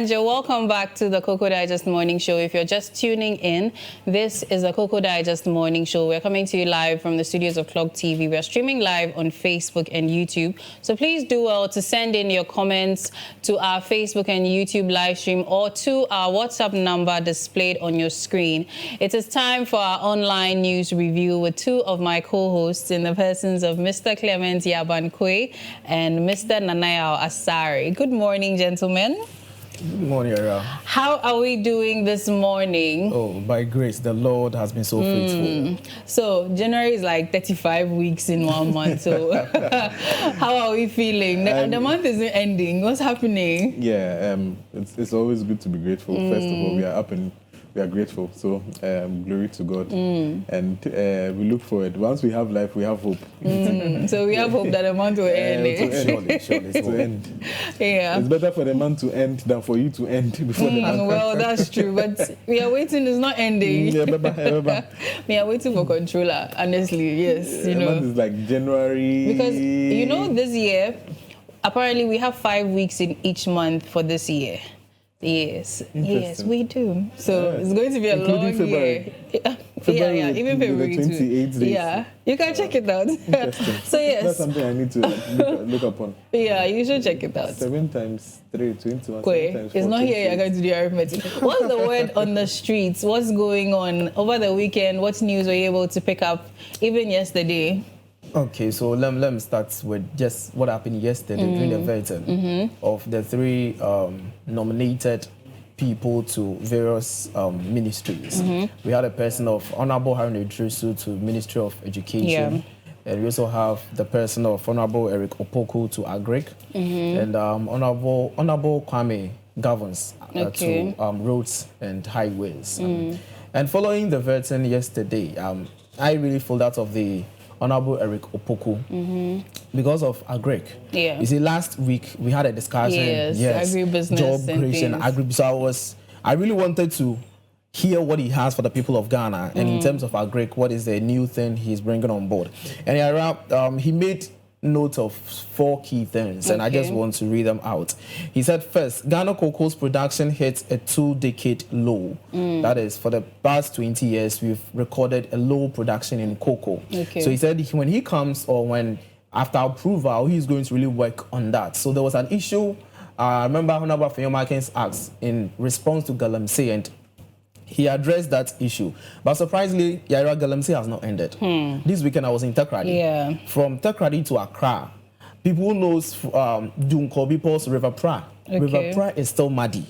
You're welcome back to the Cocoa Digest Morning Show. If you're just tuning in, this is the Cocoa Digest Morning Show. We're coming to you live from the studios of Clock TV. We're streaming live on Facebook and YouTube. So please do well to send in your comments to our Facebook and YouTube live stream or to our WhatsApp number displayed on your screen. It is time for our online news review with two of my co-hosts in the persons of Mr. Clement Yabankwe and Mr. Nanayao Asari. Good morning, gentlemen. Good morning, Ara. How are we doing this morning? Oh, by grace, the Lord has been so faithful. So January is like 35 weeks in 1 month. So how are we feeling? The month isn't ending. What's happening? Yeah, it's always good to be grateful. First of all, we are up and we are grateful. So glory to God. And we look forward. Once we have life, we have hope. So we have hope that the month will end. Surely, to end. Yeah. It's better for the month to end than for you to end before the month. Well, that's true. But we are waiting. It's not ending. We are waiting for controller. Honestly, yes. The month is like January. Because this year, apparently we have 5 weeks in each month for this year. Yes, we do. So it's going to be a long February. year. February Even February the 28 too. days. Yeah, you can check it out. So yes, that's something I need to look upon. Yeah, you should check it out. 7 times 3, 21. It's not here. You're going to do arithmetic. What's the word on the streets? What's going on over the weekend? What news were you able to pick up even yesterday? Okay, so let me start with just what happened yesterday during the voting of the 3 nominated people to various ministries. We had a person of Honorable Haruna Idrisu to Ministry of Education. And we also have the person of Honorable Eric Opoku to Agric, and Honorable Kwame Governs to Roads and Highways. And following the voting yesterday, I really feel that of the Honorable Eric Opoku because of Agric. Yeah. You see, last week we had a discussion. Yes, agribusiness job and creation, agribusiness. So I really wanted to hear what he has for the people of Ghana, and in terms of Agric, what is the new thing he's bringing on board. And he made note of 4 key things, and I just want to read them out. He said, first, Ghana cocoa's production hit a 2-decade low. That is, for the past 20 years, we've recorded a low production in cocoa. So he said when he comes, or when after approval, he's going to really work on that. So there was an issue. I remember Honorable Fayoma asked in response to Galamsey, and he addressed that issue. But surprisingly, Yaira Galamsey has not ended. This weekend I was in Tekradi. From Tekradi to Accra, people knows Dunko People's River Pra. River Pra is still muddy.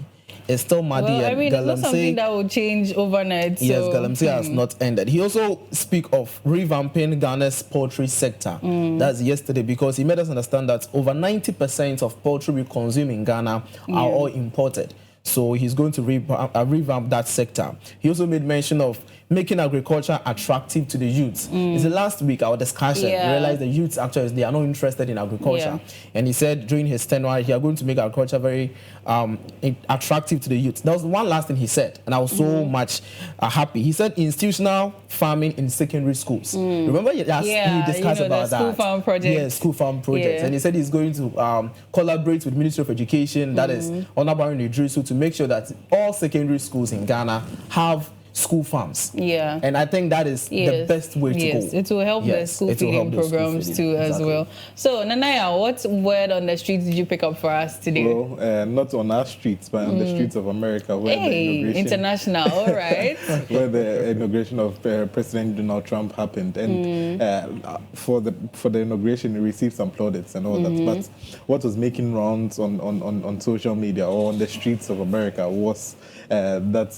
It's still muddy. Well, and it's not something that will change overnight. Yes, Galamsey has not ended. He also speak of revamping Ghana's poultry sector. That's yesterday, because he made us understand that over 90% of poultry we consume in Ghana are all imported. So he's going to revamp that sector. He also made mention of making agriculture attractive to the youths. It's the last week our discussion, we realized the youths actually, they are not interested in agriculture. And he said during his tenure, he are going to make agriculture very attractive to the youth. That was one last thing he said, and I was so much happy. He said institutional farming in secondary schools. Remember he discussed about that. School farm project. Yes, school farm projects. And he said he's going to collaborate with Ministry of Education, that is Honorable Haruna Idrisu, to make sure that all secondary schools in Ghana have school farms. And I think that is the best way to go. It will help the school feeding programs too as well. So Nanaya, what word on the streets did you pick up for us today? Well, not on our streets, but on the streets of America, where the inauguration, international, all right. where the inauguration of President Donald Trump happened, and for the inauguration, he received some plaudits and all that. But what was making rounds on social media or on the streets of America was that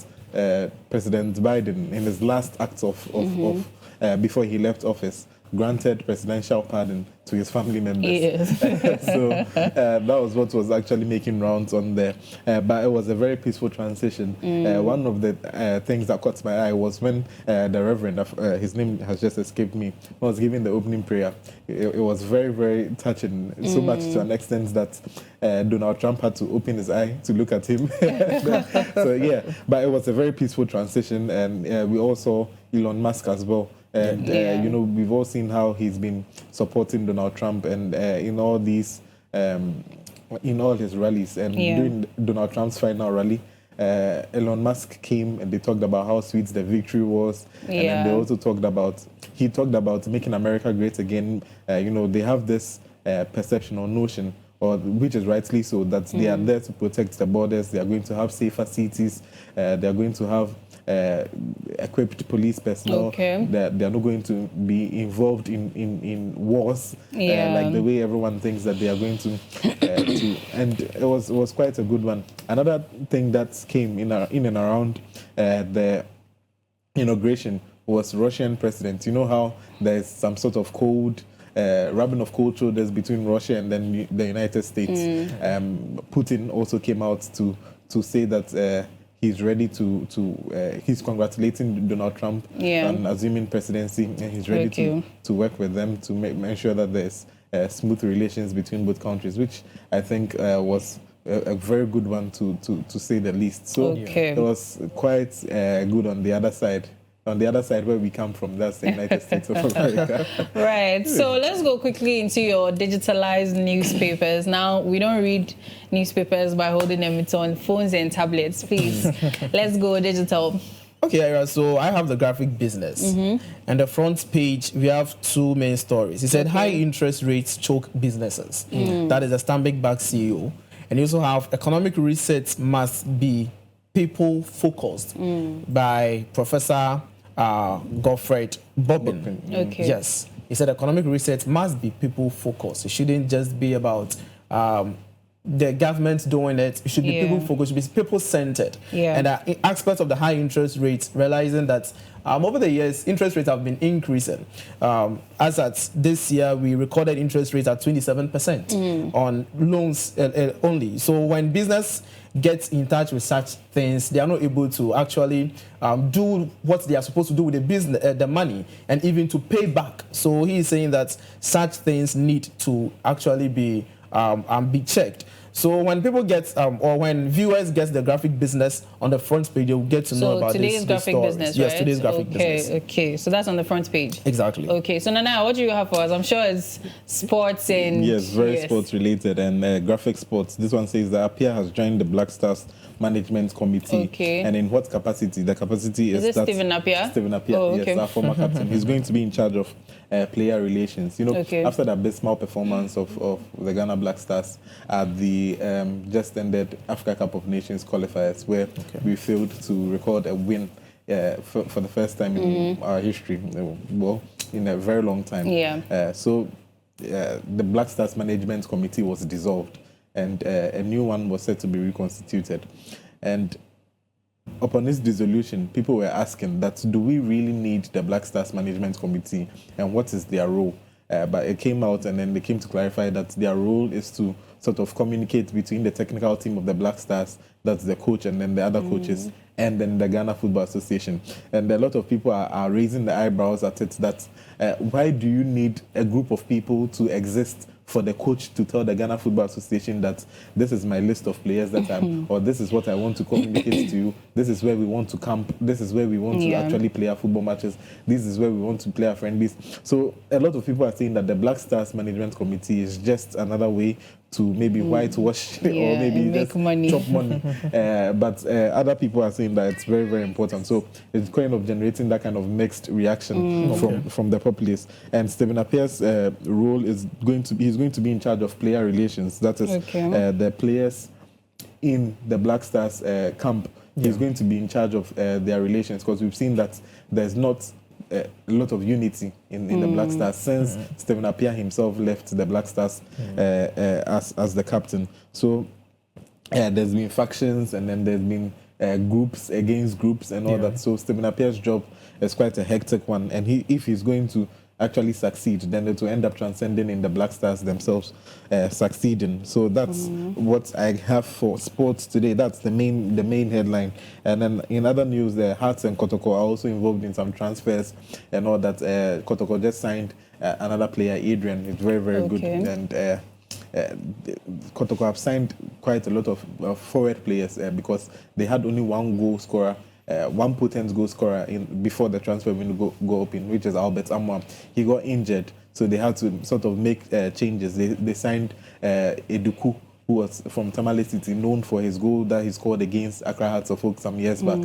President Biden, in his last act of before he left office, granted presidential pardon to his family members. So that was what was actually making rounds on there. But it was a very peaceful transition. One of the things that caught my eye was when the Reverend, his name has just escaped me, was giving the opening prayer. It was very, very touching, so much to an extent that Donald Trump had to open his eye to look at him. So yeah, but it was a very peaceful transition, and we also saw Elon Musk as well. And, you know, we've all seen how he's been supporting Donald Trump, and in all these in all his rallies. And during Donald Trump's final rally, Elon Musk came and they talked about how sweet the victory was. And then they also talked about making America great again. They have this perception or notion, or which is rightly so, that they are there to protect the borders. They are going to have safer cities. They are going to have equipped police personnel. Okay. They are not going to be involved in wars like the way everyone thinks that they are going to. And it was quite a good one. Another thing that came in and around the inauguration was Russian president. You know how there's some sort of cold. Rubbing of cold shoulders between Russia and then the United States. Putin also came out to say that he's ready he's congratulating Donald Trump on assuming presidency, and he's ready to work with them to make sure that there's smooth relations between both countries, which I think was a very good one to say the least. So it was quite good on the other side. On the other side where we come from, that's the United States of America. Right. So let's go quickly into your digitalized newspapers. Now, we don't read newspapers by holding them. It's on phones and tablets. Please, let's go digital. Okay, Ira, so I have the graphic business. And the front page, we have two main stories. He said high interest rates choke businesses. That is the Stanbic Bank CEO. And you also have economic research must be people-focused by Professor GOV'T Bobbin. Okay. Yes. He said economic research must be people-focused. It shouldn't just be about the government doing it. It should be people-focused. It should be people-centered. And aspects of the high interest rates, realizing that over the years, interest rates have been increasing. As at this year, we recorded interest rates at 27% on loans only. So when business gets in touch with such things, they are not able to actually do what they are supposed to do with the business, the money, and even to pay back. So he is saying that such things need to actually be checked. So when people get, or when viewers get the graphic business on the front page, you'll get to know about today's graphic business, Yes, right? today's graphic business. Okay. So that's on the front page. Exactly. Okay. So Nana, what do you have for us? I'm sure it's sports and... Yes, very sports related and graphic sports. This one says that Appiah has joined the Black Stars Management Committee. Okay. And in what capacity? The capacity is it Stephen Appiah? Stephen Appiah, Oh, okay. yes, our former captain. He's going to be in charge of player relations. You know, after the abysmal performance of the Ghana Black Stars at the just ended Africa Cup of Nations qualifiers, where we failed to record a win for the first time in our history, well, in a very long time. So the Black Stars Management Committee was dissolved, and a new one was set to be reconstituted. And upon its dissolution, people were asking that, do we really need the Black Stars Management Committee, and what is their role? But it came out, and then they came to clarify that their role is to sort of communicate between the technical team of the Black Stars, that's the coach, and then the other coaches, and then the Ghana Football Association. And a lot of people are raising the eyebrows at it, that why do you need a group of people to exist for the coach to tell the Ghana Football Association that this is my list of players that I'm, or this is what I want to communicate to you, this is where we want to camp, this is where we want to actually play our football matches, this is where we want to play our friendlies. So a lot of people are saying that the Black Stars Management Committee is just another way to maybe whitewash or maybe just chop money. But other people are saying that it's very, very important. So it's kind of generating that kind of mixed reaction from the populace. And Stephen Appiah's role is he's going to be in charge of player relations. That is the players in the Black Stars camp. He's going to be in charge of their relations, because we've seen that there's not a lot of unity in the Black Stars since Stephen Appiah himself left the Black Stars as the captain. So there's been factions, and then there's been groups against groups and all that. So Stephen Appiah's job is quite a hectic one, and if he's going to actually succeed, then it will end up transcending in the Black Stars themselves succeeding. So that's what I have for sports today. That's the main headline. And then in other news, the Hearts and Kotoko are also involved in some transfers and all that. Kotoko just signed another player, Adrian. It's very, very good. And Kotoko have signed quite a lot of forward players because they had only one goal scorer, one potent goal scorer before the transfer window go open, which is Albert Amwa. He got injured, so they had to sort of make changes. They signed Eduku who was from Tamale City, known for his goal that he scored against Accra Hearts of Oak some years back.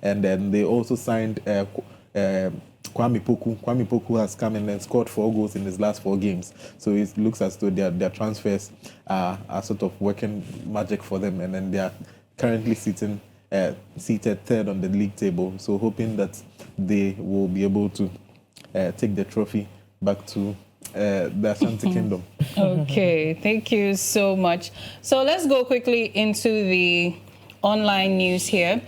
And then they also signed Kwame Poku. Kwame Poku has come in and scored 4 goals in his last 4 games. So it looks as though their transfers are sort of working magic for them. And then they are currently seated 3rd on the league table. So hoping that they will be able to take the trophy back to the Ashanti Kingdom. Okay, thank you so much. So let's go quickly into the online news here.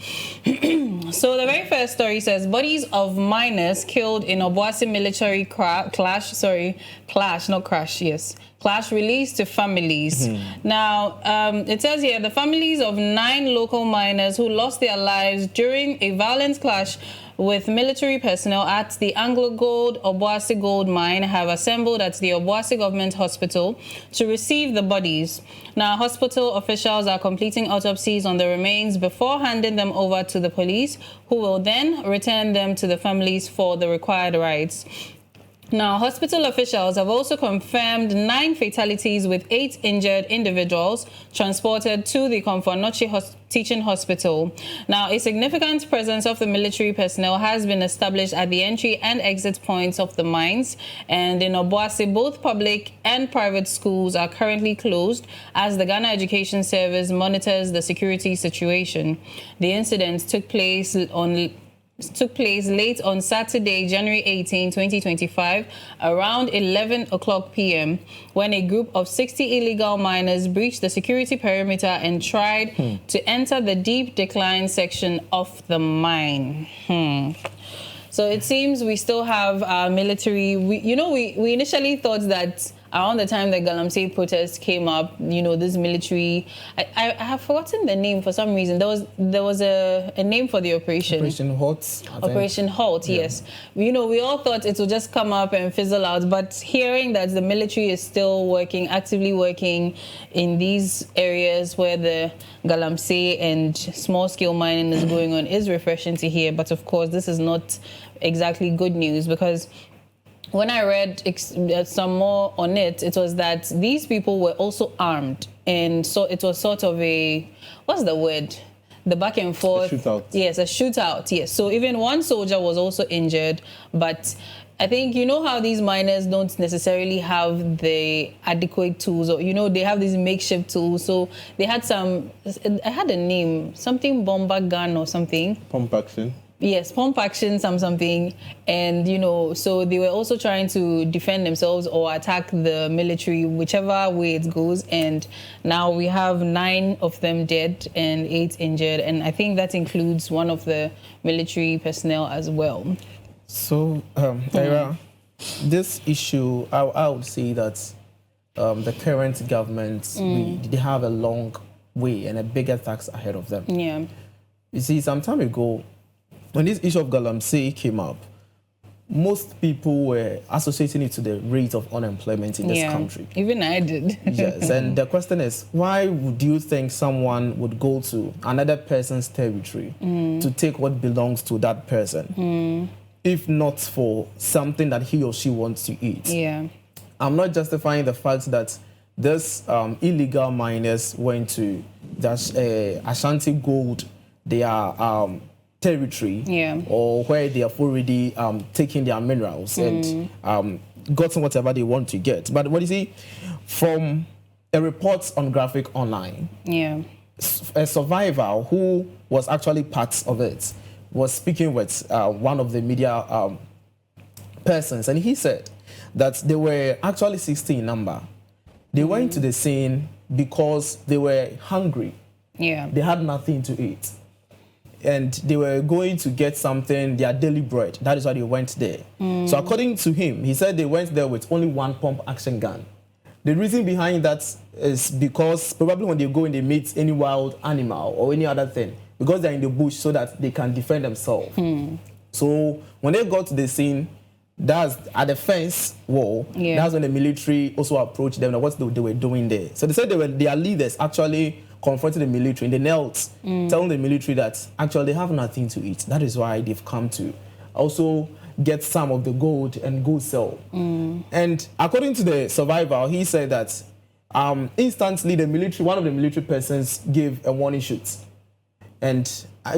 So the very first story says bodies of miners killed in Obuasi military clash released to families. Now it says here the families of 9 local miners who lost their lives during a violent clash with military personnel at the Anglo Gold Obuasi gold mine have assembled at the Obuasi Government Hospital to receive the bodies. Now, hospital officials are completing autopsies on the remains before handing them over to the police, who will then return them to the families for the required rites. Now, hospital officials have also confirmed 9 fatalities with 8 injured individuals transported to the Komfo Teaching Hospital. Now, a significant presence of the military personnel has been established at the entry and exit points of the mines. And in Obuasi, both public and private schools are currently closed as the Ghana Education Service monitors the security situation. The incident took place late on Saturday, January 18, 2025, around 11 o'clock p.m., when a group of 60 illegal miners breached the security perimeter and tried to enter the deep decline section of the mine. So it seems we still have our military. We initially thought that around the time the Galamsey protest came up, this military, I have forgotten the name for some reason. There was a name for the operation. Operation Halt. Operation Halt, yes. We all thought it would just come up and fizzle out, but hearing that the military is still actively working in these areas where the Galamsey and small-scale mining is going on is refreshing to hear. But of course, this is not exactly good news, because when I read some more on it, it was that these people were also armed. And so it was sort of what's the word? The back and forth. A shootout. Yes, a shootout, yes. So even one soldier was also injured. But I think, how these miners don't necessarily have the adequate tools, or, they have these makeshift tools. So they had I had a name, something bomber gun or something. Pump action. Yes, pump action, something. And, so they were also trying to defend themselves or attack the military, whichever way it goes. And now we have 9 of them dead and 8 injured. And I think that includes one of the military personnel as well. So, Ira, this issue, I would say that the current government, they have a long way and a bigger task ahead of them. Yeah. You see, some time ago, when this issue of Galamsey came up, most people were associating it to the rate of unemployment in this country. Even I did. Yes, and the question is, why would you think someone would go to another person's territory to take what belongs to that person, if not for something that he or she wants to eat? Yeah. I'm not justifying the fact that this illegal miners went to Ashanti Gold, their territory, or where they have already taken their minerals and gotten whatever they want to get. But what you see, from a report on Graphic Online, a survivor who was actually part of it was speaking with one of the media persons, and he said that they were actually 60 in number. They went to the scene because they were hungry. Yeah. They had nothing to eat. And they were going to get something, their daily bread. That is why they went there. So according to him, he said they went there with only one pump action gun. The reason behind that is because probably when they go and they meet any wild animal or any other thing, because they're in the bush so that they can defend themselves. So when they got to the scene, that's at the fence wall, that's when the military also approached them and what they were doing there. So they said their leaders actually confronted the military and they knelt, telling the military that actually they have nothing to eat. That is why they've come to also get some of the gold and go sell. And according to the survivor, he said that instantly one of the military persons gave a warning shoot. And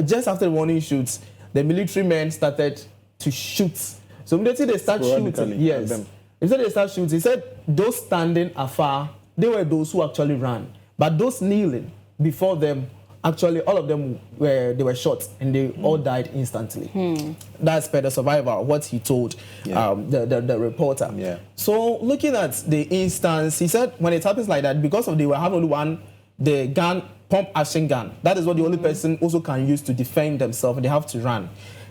just after the warning shoots, the military men started to shoot. So immediately they start shooting. Yes. Immediately they start shooting. He said those standing afar, they were those who actually ran. But those kneeling before them, actually all of them were shot and they all died instantly. That's per the survivor, what he told the reporter. Yeah. So looking at the instance, he said when it happens like that, because of they were having only one, the gun, pump action gun. That is what the only person also can use to defend themselves. They have to run.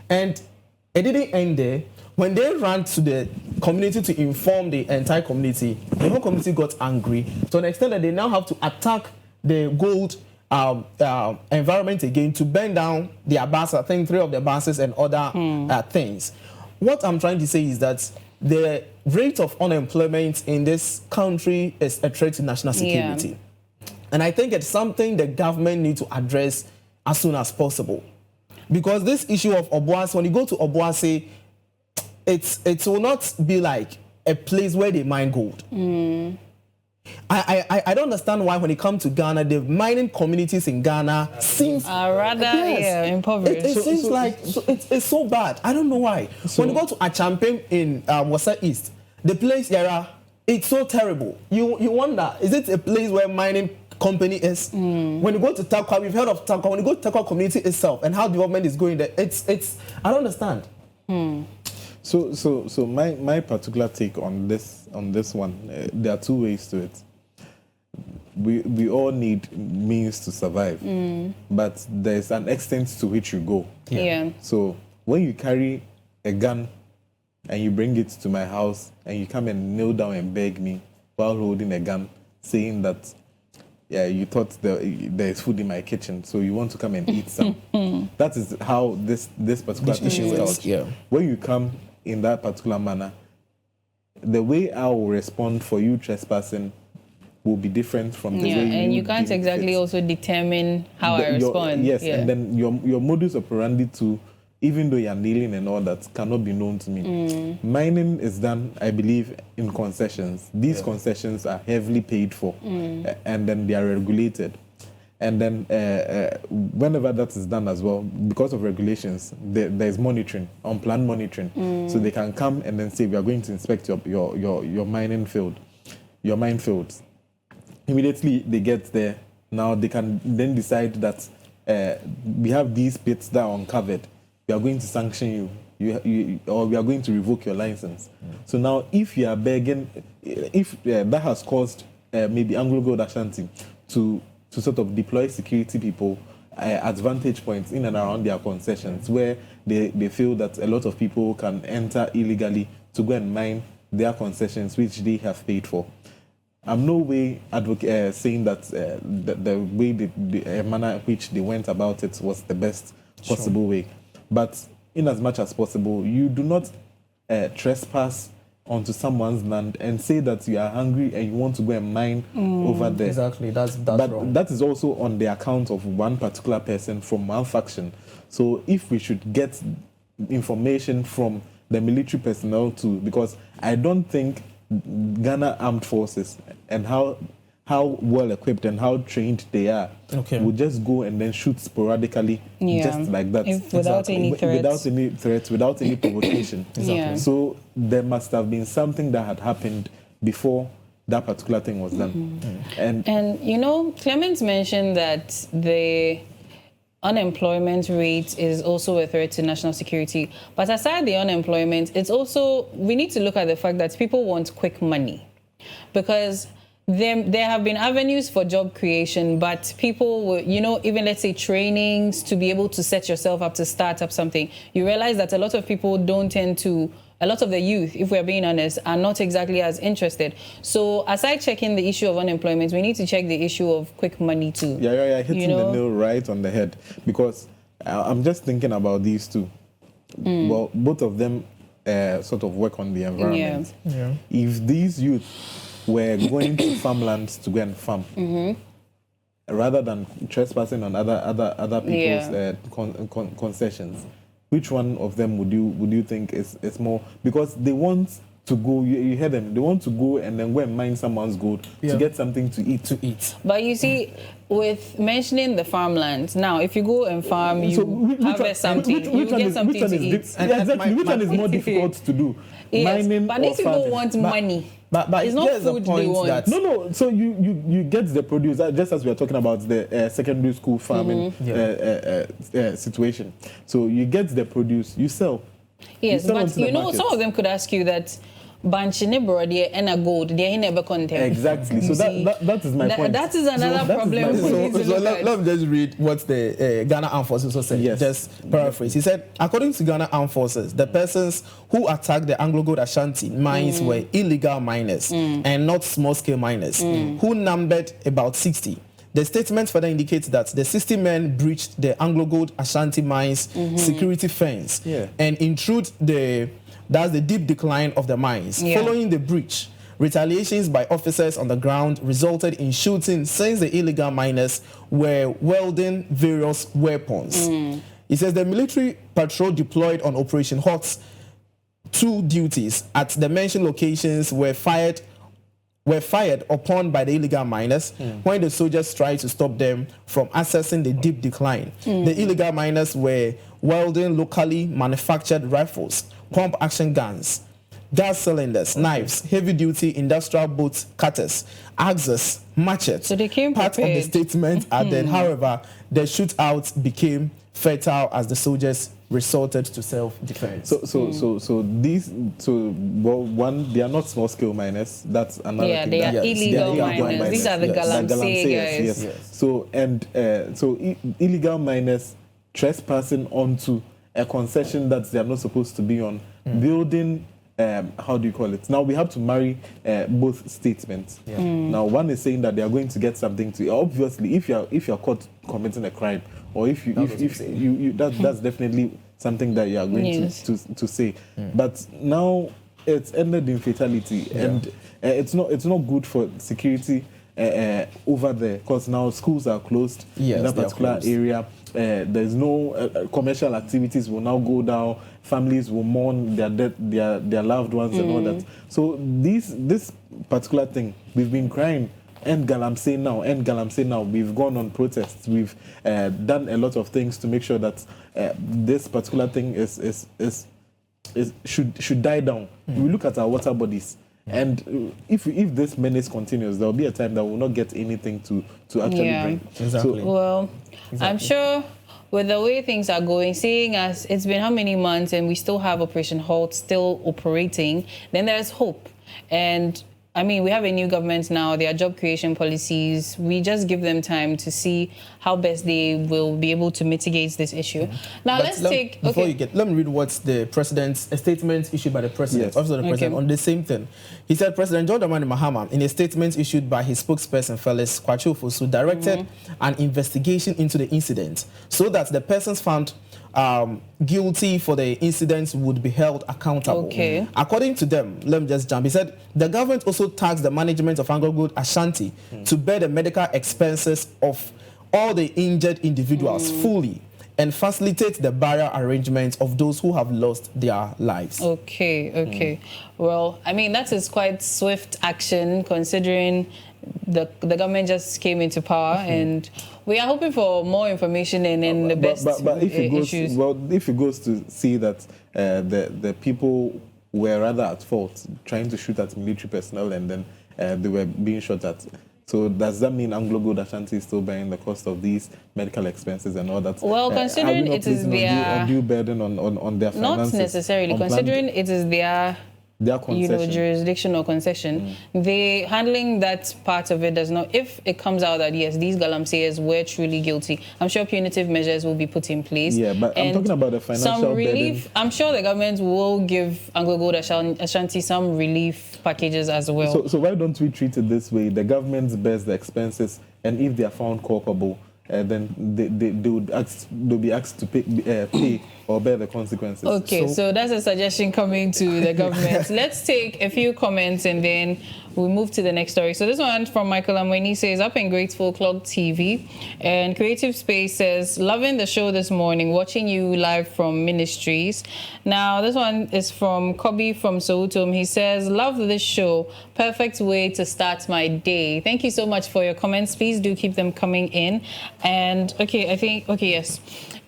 And it didn't end there. When they ran to the community to inform the entire community, the whole community got angry to an extent that they now have to attack the gold environment again to burn down their buses. I think 3 of the buses and other things. What I'm trying to say is that the rate of unemployment in this country is a threat to national security. And I think it's something the government needs to address as soon as possible. Because this issue of Obuasi, when you go to Obuasi, it will not be like a place where they mine gold. I don't understand why when it comes to Ghana, the mining communities in Ghana seems rather impoverished. It seems like it's so bad. I don't know why. When you go to Achampem in Wasa East, the place it's so terrible. You wonder, is it a place where mining company is? When you go to Takwa, we've heard of Takwa. When you go to Takwa community itself and how development is going there, it's I don't understand. So my particular take on this one, there are 2 ways to it. We all need means to survive, but there's an extent to which you go. So when you carry a gun and you bring it to my house and you come and kneel down and beg me while holding a gun, saying that you thought there's food in my kitchen, so you want to come and eat some. That is how this particular issue is. When you come in that particular manner, the way I will respond for you trespassing will be different from the way and you can't exactly also determine how I respond. And then your modus operandi too, even though you're kneeling and all that, cannot be known to me. Mining is done, I believe, in concessions. These concessions are heavily paid for, and then they are regulated. And then whenever that is done as well, because of regulations, there's monitoring, unplanned monitoring. So they can come and then say, we are going to inspect your mining field, your mine fields. Immediately they get there. Now they can then decide that we have these pits that are uncovered. We are going to sanction you, or we are going to revoke your license. So now if you are begging, if that has caused maybe Anglo Gold Ashanti to sort of deploy security people at vantage points in and around their concessions where they feel that a lot of people can enter illegally to go and mine their concessions, which they have paid for. I'm no way saying that the way the manner in which they went about it was the best possible way. But in as much as possible, you do not trespass onto someone's land and say that you are hungry and you want to go and mine over there. Exactly, that's but wrong. That is also on the account of one particular person from one faction. So if we should get information from the military personnel too, because I don't think Ghana Armed Forces and how well equipped and how trained they are would just go and then shoot sporadically just like that. Without any threats. Without any provocation. So there must have been something that had happened before that particular thing was done. And you know, Clemens mentioned that the unemployment rate is also a threat to national security. But aside the unemployment, it's also, we need to look at the fact that people want quick money. Because there have been avenues for job creation, but people will, you know, even let's say trainings to be able to set yourself up to start up something. You realize that a lot of people don't tend to, a lot of the youth, if we're being honest, are not exactly as interested. So aside checking the issue of unemployment, we need to check the issue of quick money too. Yeah, hitting the nail right on the head. Because I'm just thinking about these two. Well, both of them sort of work on the environment. If these youth were going to farmlands to go and farm, rather than trespassing on other people's concessions, which one of them would you think is more? Because they want to go. You hear them. They want to go and then go and mine someone's gold to get something to eat. But you see, with mentioning the farmlands, now if you go and farm, you harvest something, you get something to eat. Exactly. Which one is more difficult to do? Yes, mining but these people want money. But it's not food they want. No. So you get the produce, just as we are talking about the secondary school farming situation. So you get the produce, you sell. Yes, but you know, some of them could ask you that banchine brody and a gold, they never content. Exactly. So that is my point. That is another problem. So let me just read what the Ghana Armed Forces also said. Yes. Just paraphrase. He said, according to Ghana Armed Forces, the persons who attacked the Anglo-Gold Ashanti mines were illegal miners and not small-scale miners, who numbered about 60. The statement further indicates that the 60 men breached the Anglo-Gold Ashanti mines security fence and intrude the deep decline of the mines. Following the breach, retaliations by officers on the ground resulted in shooting since the illegal miners were wielding various weapons. It says the military patrol deployed on Operation Hawk's 2 duties at the mentioned locations were fired upon by the illegal miners when the soldiers tried to stop them from accessing the deep decline. The illegal miners were wielding locally manufactured rifles, pump action guns, gas cylinders, knives, heavy-duty industrial boat cutters, axes, machetes. So they came Part prepared. of the statement added, however, the shootout became fatal as the soldiers resorted to self-defense. One, they are not small-scale miners. That's another thing. Yeah, they are illegal miners. These are the galamsey guys. Yes. So illegal miners trespassing onto a concession that they are not supposed to be on, building. How do you call it? Now we have to marry both statements. Now one is saying that they are going to get something to. Obviously, if you are caught committing a crime, or if that's definitely something that you are going to say. But now it's ended in fatality, and it's not good for security over there, because now schools are closed in that particular area. There's no commercial activities will now go down. Families will mourn their loved ones and all that. So this particular thing, we've been crying. End galamsey now. We've gone on protests. We've done a lot of things to make sure that this particular thing should die down. We look at our water bodies. And if this menace continues, there will be a time that we will not get anything to actually bring. Exactly. I'm sure with the way things are going, seeing as it's been how many months and we still have Operation Halt still operating, then there's hope. And I mean, we have a new government now. There are job creation policies. We just give them time to see how best they will be able to mitigate this issue. Now, let me read what's the president's statement issued by the president, office of the president, on the same thing. He said, President John Dramani Mahama, in a statement issued by his spokesperson, Felix Kwachofosu, directed an investigation into the incident so that the persons found guilty for the incidents would be held accountable. According to them, let me just jump. He said the government also tasked the management of Anglo-Gold Ashanti to bear the medical expenses of all the injured individuals fully and facilitate the burial arrangements of those who have lost their lives. Well, I mean, that is quite swift action considering the government just came into power, and we are hoping for more information and in the best issues. If it goes to see that the people were rather at fault trying to shoot at military personnel and then they were being shot at. So does that mean Anglo-Gold Ashanti is still bearing the cost of these medical expenses and all that? Well, considering it is their undue burden on their finances. Not necessarily, considering it is their jurisdiction or concession, they handling that part of it does not. If it comes out that yes, these galamseyers were truly guilty, I'm sure punitive measures will be put in place. Yeah, but I'm talking about the financial relief burden. I'm sure the government will give Anglo-Gold Ashanti some relief packages as well. So why don't we treat it this way? The government bears the expenses, and if they are found culpable, then they'll be asked to pay or bear the consequences. So that's a suggestion coming to the government. Let's take a few comments and then we move to the next story. So this one from Michael Amweni says, up and grateful Clock TV. And Creative Space says, loving the show this morning, watching you live from Ministries. Now, this one is from Kobe from Sohutom. He says, love this show. Perfect way to start my day. Thank you so much for your comments. Please do keep them coming in. And yes.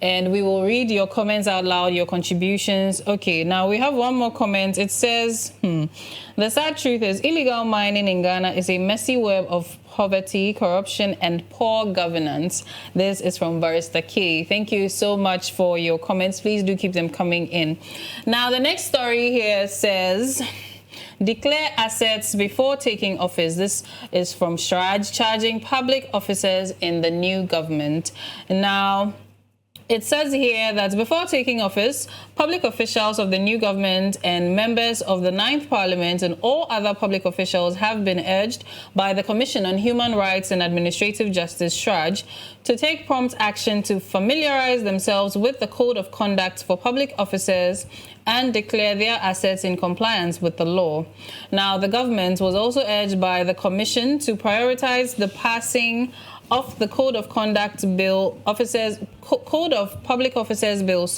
And we will read your comments out loud, your contributions. Okay, now we have one more comment. It says, the sad truth is illegal mining in Ghana is a messy web of poverty, corruption, and poor governance. This is from Barrister K. Thank you so much for your comments. Please do keep them coming in. Now, the next story here says, declare assets before taking office. This is from CHRAJ, charging public officers in the new government. Now, it says here that before taking office, public officials of the new government and members of the 9th Parliament and all other public officials have been urged by the Commission on Human Rights and Administrative Justice, CHRAJ, to take prompt action to familiarize themselves with the Code of Conduct for public officers and declare their assets in compliance with the law. Now, the government was also urged by the Commission to prioritize the passing of the Code of Conduct Bill, Code of Public Officers Bill,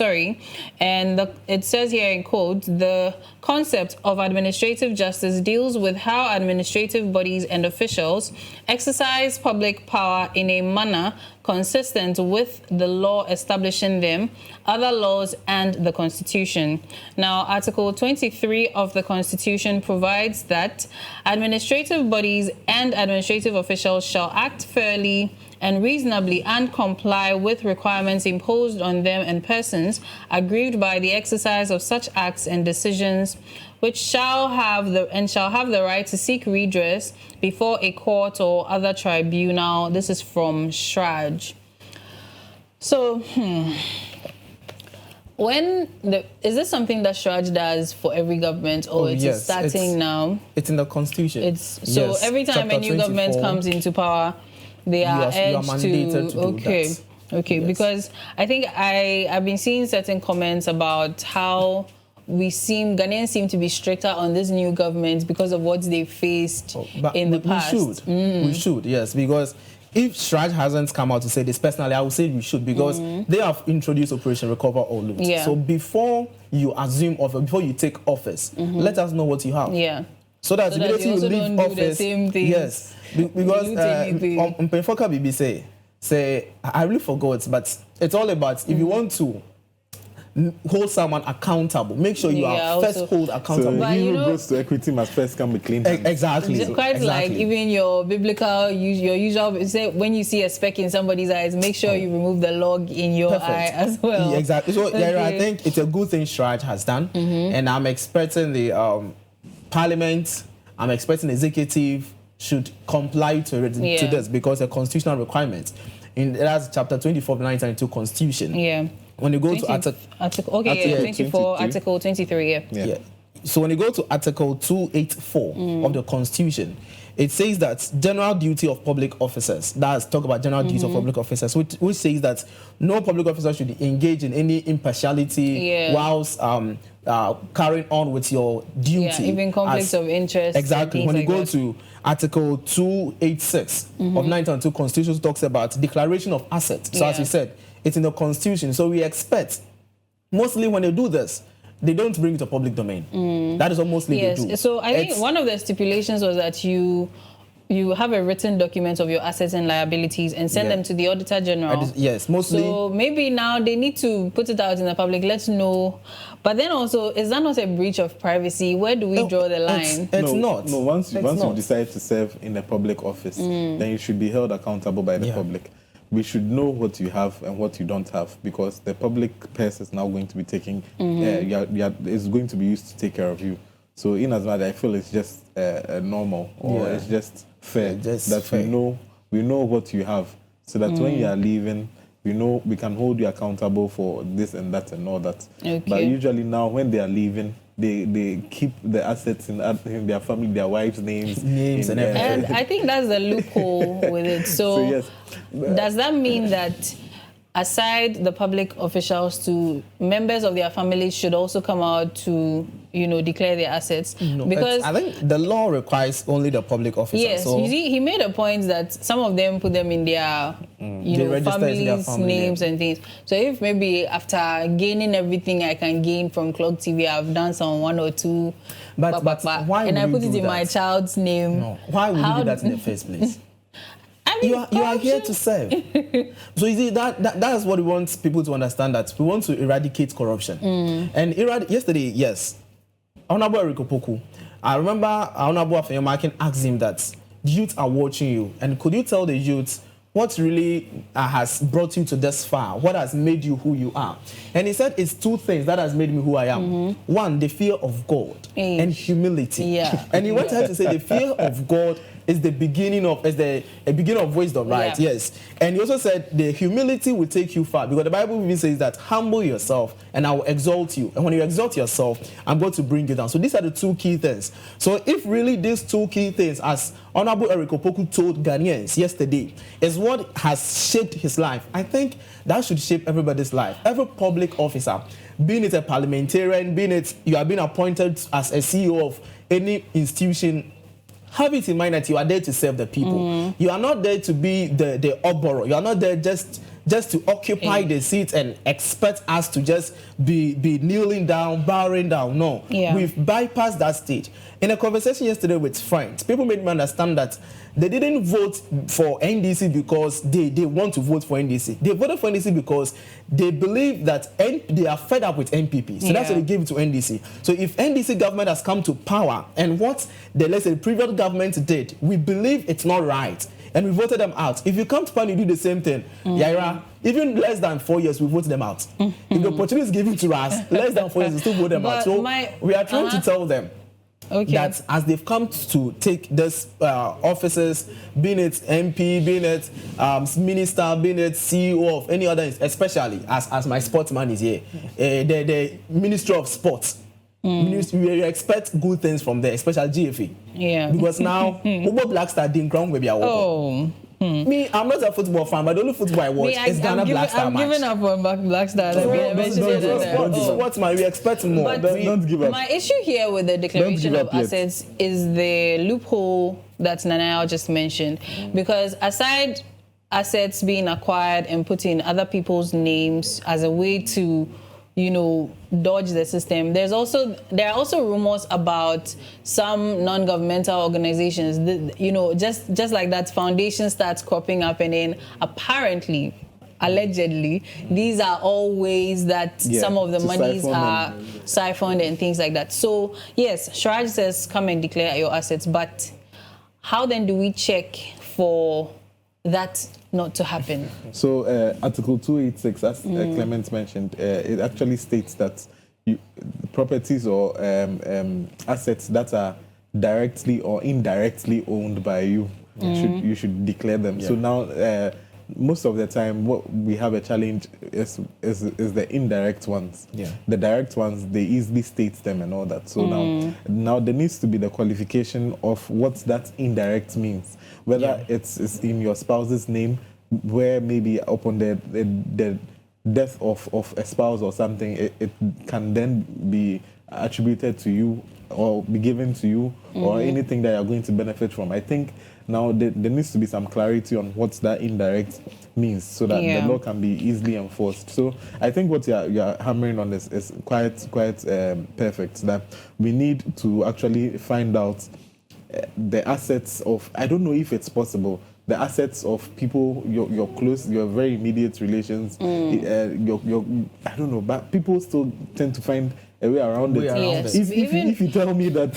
and it says here in quote, the concept of administrative justice deals with how administrative bodies and officials exercise public power in a manner consistent with the law establishing them, other laws, and the Constitution. Now, Article 23 of the Constitution provides that administrative bodies and administrative officials shall act fairly and reasonably and comply with requirements imposed on them and persons aggrieved by the exercise of such acts and decisions, which shall have the right to seek redress before a court or other tribunal. This is from CHRAJ. So, is this something that CHRAJ does for every government, or it's starting now? It's in the Constitution. Every time a new government comes into power, they are urged to do that. Okay, yes. Because I think I've been seeing certain comments about how Ghanaians seem to be stricter on this new government because of what they faced in the past. We should, yes, because if CHRAJ hasn't come out to say this personally, I would say we should, because they have introduced Operation Recover or Lose. Yeah. So before you assume office, before you take office, let us know what you have. Yeah. So that immediately you leave office. Do the same things. Yes. Because on Penfoka BB say I really forgot, but it's all about if you want to hold someone accountable, make sure you are first hold accountable. So he who goes to equity must first come with clean hands. Exactly. Quite like even your biblical, your usual, say when you see a speck in somebody's eyes, make sure you remove the log in your eye as well. Yeah, exactly. So I think it's a good thing CHRAJ has done, and I'm expecting the Parliament, I'm expecting the executive should comply to this, because a constitutional requirement. That's chapter 24 of the 1992 Constitution. Yeah. When you go to Article 24, Article 23, yeah. So when you go to Article 284 of the Constitution, it says that general duty of public officers, that's talk about general duty of public officers, which says that no public officer should engage in any impartiality whilst carrying on with your duty. Yeah, even conflicts of interest. Exactly. When you go to Article 286 of 1992 Constitution, talks about declaration of assets. So as you said, it's in the Constitution. So we expect, mostly when they do this, they don't bring it to public domain. That is what mostly they do. So I think one of the stipulations was that you have a written document of your assets and liabilities and send them to the Auditor General. Yes, mostly. So maybe now they need to put it out in the public. Let's know. But then also, is that not a breach of privacy? Where do we draw the line? It's not. No, once you decide to serve in a public office, then you should be held accountable by the public. We should know what you have and what you don't have, because the public purse is now going to be taking, is going to be used to take care of you. So in as much, I feel it's just normal, or it's just fair we know what you have, so that when you are leaving, we can hold you accountable for this and that and all that. Okay. But usually now when they are leaving, they keep the assets in their family, their wives' names and everything. And I think that's the loophole with it. So yes. Does that mean that aside the public officials, to members of their families should also come out to, declare their assets. No, because I think the law requires only the public officers. yes, so you see, he made a point that some of them put them in their, They register in their families' family names and things. So if maybe after gaining everything I can gain from Clock TV, I've done some 1 or 2, But why and I would put you it do in that? my child's name. No. Why would you do that in the first place? I mean, You are here to serve. So you see that's what we want people to understand, that we want to eradicate corruption. And yesterday, yes, Honorable Eric Opoku, I remember Honorable Afenyomakin asked him that the youth are watching you, and could you tell the youth what really has brought you to this far? What has made you who you are? And he said it's 2 things that has made me who I am. One, the fear of God and humility. Yeah. And he went ahead to say the fear of God is the beginning of wisdom, right? Yeah. Yes. And he also said the humility will take you far, because the Bible even says that humble yourself and I will exalt you. And when you exalt yourself, I'm going to bring you down. So these are the 2 key things. So if really these 2 key things, as Honorable Eric Opoku told Ghanaians yesterday, is what has shaped his life, I think that should shape everybody's life. Every public officer, being it a parliamentarian, being it you are being appointed as a CEO of any institution, have it in mind that you are there to serve the people. You are not there to be the oboro. You are not there just to occupy the seat and expect us to just be kneeling down, bowing down. No, we've bypassed that stage. In a conversation yesterday with friends, people made me understand that they didn't vote for NDC because they want to vote for NDC. They voted for NDC because they believe that they are fed up with NPP. So that's why they gave it to NDC. So if NDC government has come to power and what the previous government did, we believe it's not right, and we voted them out. If you come to power and you do the same thing, Yaira, even less than 4 years, we vote them out. If the opportunity is given to us, less than 4 years, we still vote them out. So we are trying to tell them that as they've come to take this offices, being it MP, being it minister, being it CEO of any other, especially as my sportsman is here, the Ministry of Sports. We expect good things from there, especially GFA. Yeah. Because now, Ubo Black Star didn't crown with your Me, I'm not a football fan, but the only football I watch is Ghana Black Star match. I'm giving up on Black Star. Sportsman, we expect more. Don't give up. My issue here with the declaration of assets is the loophole that Nanayao just mentioned. Because aside assets being acquired and put in other people's names as a way to dodge the system, there are also rumors about some non-governmental organizations, just like that, foundation starts cropping up, and then apparently, allegedly, these are all ways that some of the monies are siphoned and things like that. So yes, CHRAJ says come and declare your assets, but how then do we check for that not to happen? So Article 286, as Clement mentioned, it actually states that properties or assets that are directly or indirectly owned by you, you should declare them. So now, most of the time, what we have a challenge is the indirect ones. The direct ones, they easily state them and all that. So now there needs to be the qualification of what that indirect means. Whether it's in your spouse's name, where maybe upon the death of a spouse or something, it can then be attributed to you or be given to you, or anything that you're going to benefit from. I think now there needs to be some clarity on what that indirect means, so that the law can be easily enforced. So I think what you're hammering on is quite perfect, that we need to actually find out the assets of, I don't know if it's possible, the assets of people, your close, your very immediate relations, I don't know, but people still tend to find a way around it. If you tell me that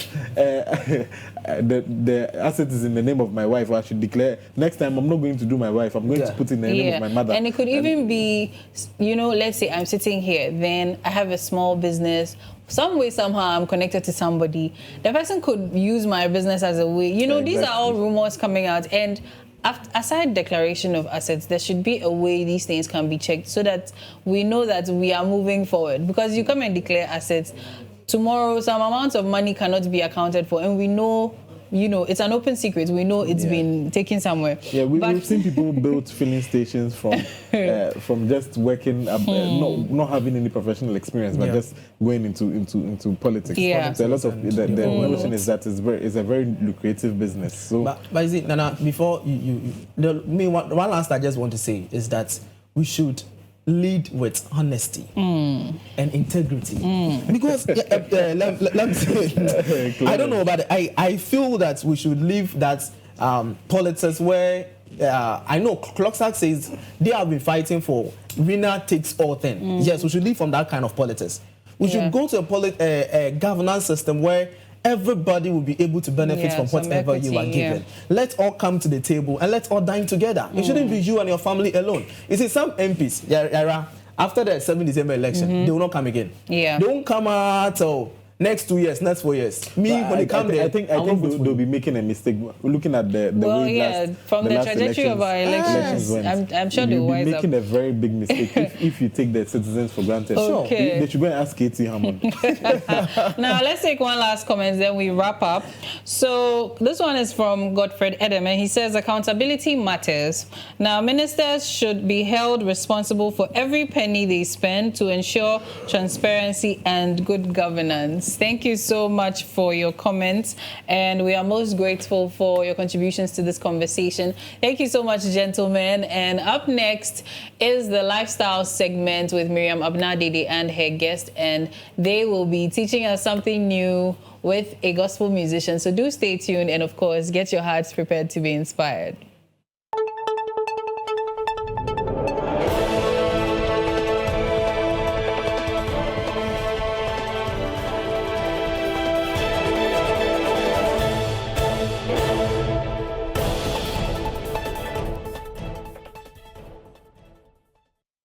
the asset is in the name of my wife, I should declare, next time I'm not going to do my wife, I'm going to put in the name of my mother. And it could even be, let's say I'm sitting here, then I have a small business, some way, somehow I'm connected to somebody. The person could use my business as a way. These are all rumors coming out. And aside declaration of assets, there should be a way these things can be checked so that we know that we are moving forward. Because you come and declare assets, tomorrow some amount of money cannot be accounted for, and we know you know, it's an open secret. We know it's been taken somewhere. Yeah, we've seen people build filling stations from just working, not having any professional experience, but just going into politics. Yeah. So a lot of the notion is that it's a very lucrative business. So, but is it, Nana? Before one last I just want to say is that we should lead with honesty and integrity. Because let me say, I don't know about it. I feel that we should leave that politics where I know Clocksack says they have been fighting for winner takes all thing. Yes, we should leave from that kind of politics. We should go to a governance system where everybody will be able to benefit from whatever you are given. Let's all come to the table and let's all dine together. It shouldn't be you and your family alone. You see, some MPs, after the 7 December election, they will not come again. They won't come out till next 2 years, next 4 years. When they come there, I think they'll be making a mistake. Looking at the way from the trajectory of our elections, I'm sure they'll wise up. Making a very big mistake if you take the citizens for granted. Okay. They should go and ask Katie Hammond. Now let's take one last comment, then we wrap up. So this one is from Godfred Edem, and he says accountability matters. Now ministers should be held responsible for every penny they spend to ensure transparency and good governance. Thank you so much for your comments, and we are most grateful for your contributions to this conversation. Thank you so much, gentlemen. And up next is the lifestyle segment with Miriam Abnadede and her guest, and they will be teaching us something new with a gospel musician. So do stay tuned, and of course, get your hearts prepared to be inspired.